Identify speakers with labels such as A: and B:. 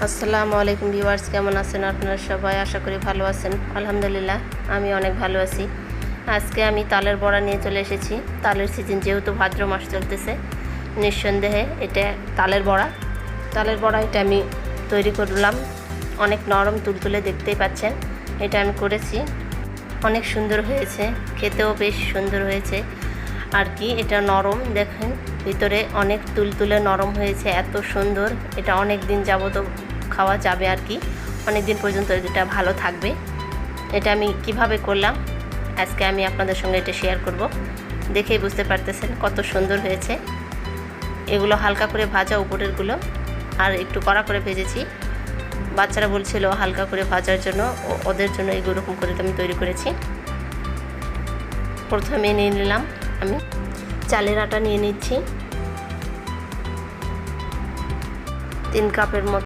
A: আসসালামু আলাইকুম ভিউয়ার্স, কেমন আছেন আপনারা সবাই? আশা করি ভালো আছেন। আলহামদুলিল্লাহ আমি অনেক ভালো আছি। আজকে আমি তালের বড়া নিয়ে চলে এসেছি। তালের সিজন, যেহেতু ভাদ্র মাস চলতেছে, নিঃসন্দেহে এটা তালের বড়া। এটা আমি তৈরি করলাম। অনেক নরম তুলতুলে, দেখতেই পাচ্ছেন। এটা আমি করেছি, অনেক সুন্দর হয়েছে, খেতেও বেশ সুন্দর হয়েছে আর কি। এটা নরম, দেখেন ভিতরে অনেক তুলতুলে নরম হয়েছে, এত সুন্দর। এটা অনেক দিন যাবত খাওয়া যাবে আর কি, অনেক দিন পর্যন্ত এটা ভালো থাকবে। এটা আমি কিভাবে করলাম আজকে আমি আপনাদের সঙ্গে এটা শেয়ার করব। দেখেই বুঝতে পারতেছেন কত সুন্দর হয়েছে। এগুলো হালকা করে ভাজা, উপরেরগুলো, আর একটু কড়া করে ভেজেছি। বাচ্চারা বলছিল হালকা করে ভাজার জন্য, ওদের জন্য এরকম করে আমি তৈরি করেছি। প্রথমে নিয়ে নিলাম আমি চালের আটা, নিয়ে নিচ্ছি 3 কাপের মতো।